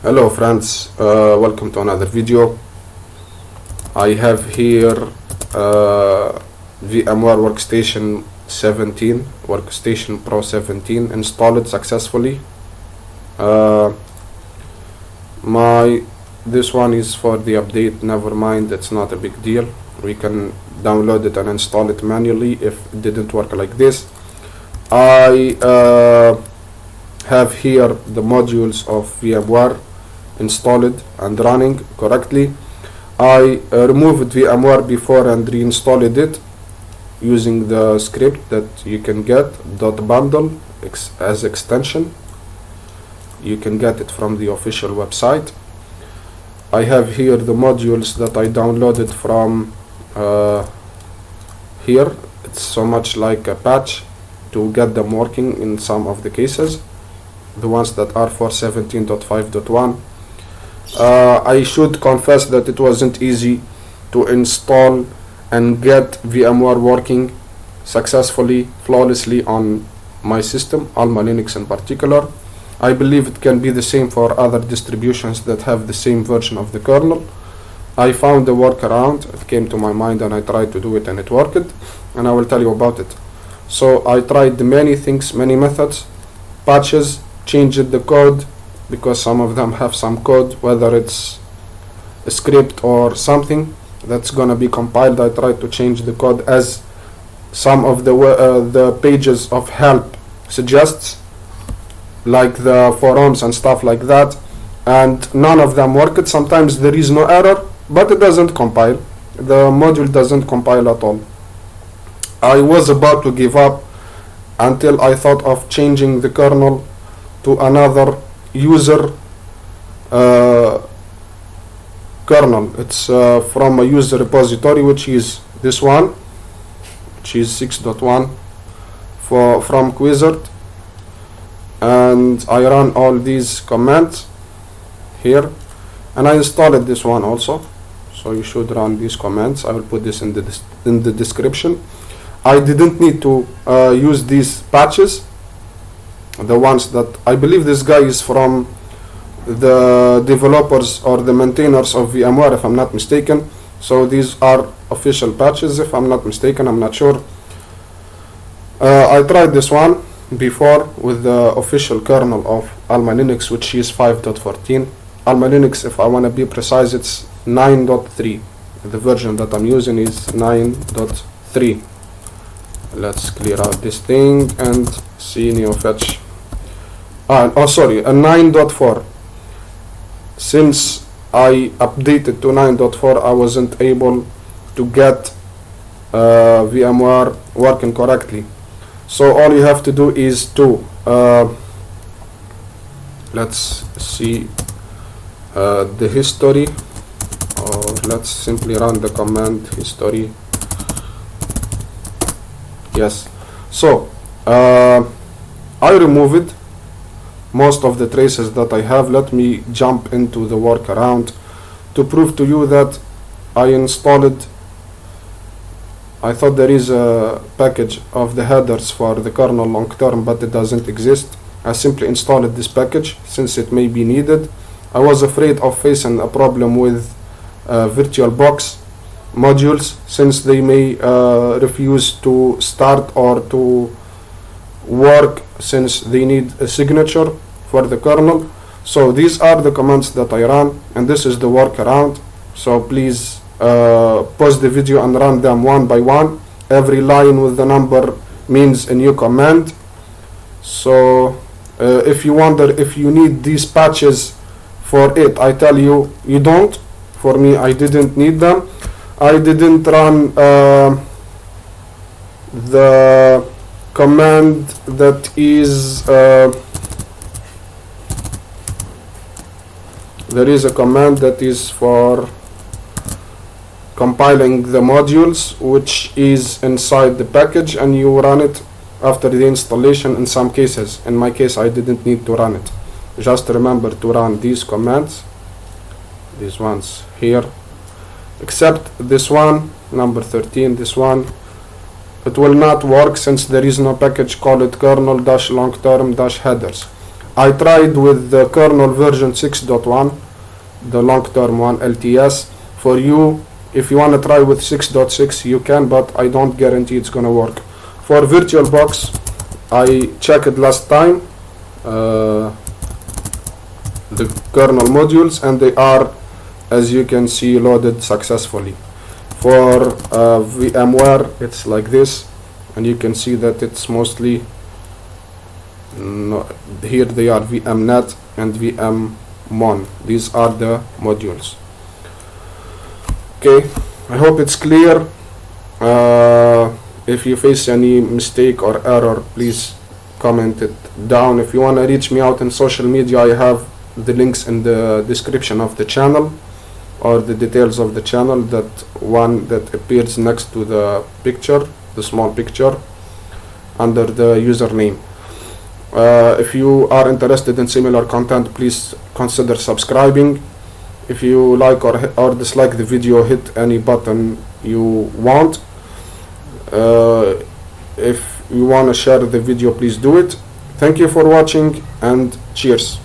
Hello friends, welcome to another video. I have here VMware Workstation 17, Workstation Pro 17 installed successfully. This one is for the update, never mind, it's not a big deal. We can download it and install it manually if it didn't work like this. I have here the modules of VMware installed and running correctly. I removed VMware before and reinstalled it using the script that you can get .bundle as extension. You can get it from the official website. I have here the modules that I downloaded from here. It's so much like a patch to get them working in some of the cases, the ones that are for 17.5.1. I should confess that it wasn't easy to install and get VMware working successfully, flawlessly on my system, almalinux in particular. I believe it can be the same for other distributions that have the same version of the kernel. I found a workaround, it came to my mind and I tried to do it and it worked, and I will tell you about it. So I tried many things, many methods, patches, changed the code, because some of them have some code, whether it's a script or something that's gonna be compiled. I tried to change the code as some of the pages of help suggests, like the forums and stuff like that, and none of them worked. Sometimes there is no error, but it doesn't compile. The module doesn't compile at all. I was about to give up until I thought of changing the kernel to another user kernel. It's from a user repository, which is this one, which is 6.1 from Quizzard, and I run all these commands here, and I installed this one also, so you should run these commands. I will put this in the description. I didn't need to use these patches, the ones that I believe this guy is from the developers or the maintainers of VMware, if I'm not mistaken. So these are official patches, if I'm not mistaken, I'm not sure. I tried this one before with the official kernel of almalinux, which is 5.14. almalinux, if I want to be precise, it's 9.3. The version that I'm using is 9.3. Let's clear out this thing and see neofetch. Oh sorry, a 9.4. Since I updated to 9.4, I wasn't able to get VMware working correctly. So all you have to do is to let's see the history, or let's simply run the command history. Yes, so I removed most of the traces that I have. Let me jump into the workaround to prove to you that I installed. I thought there is a package of the headers for the kernel long term, but it doesn't exist. I simply installed this package since it may be needed. I was afraid of facing a problem with VirtualBox modules, since they may refuse to start or to work, since they need a signature for the kernel. So these are the commands that I run, and this is the workaround. So please pause the video and run them one by one. Every line with the number means a new command. So if you wonder if you need these patches for it, I tell you, you don't. For me, I didn't need them. I didn't run the command that is there is a command that is for compiling the modules, which is inside the package, and you run it after the installation in some cases. In my case, I didn't need to run it. Just remember to run these commands, these ones here, except this one, number 13, this one. It will not work since there is no package called kernel-long-term-headers. I tried with the kernel version 6.1, the long-term one, LTS. For you, if you want to try with 6.6, you can, but I don't guarantee it's gonna work. For VirtualBox, I checked last time the kernel modules, and they are, as you can see, loaded successfully. For VMware, it's like this, and you can see that it's mostly here they are, VMnet and VMmon. These are the modules. Okay, I hope it's clear. If you face any mistake or error, please comment it down. If you want to reach me out in social media, I have the links in the description of the channel, or the details of the channel, that one that appears next to the picture, the small picture, under the username. If you are interested in similar content, please consider subscribing. If you like or dislike the video, hit any button you want. If you want to share the video, please do it. Thank you for watching, and cheers.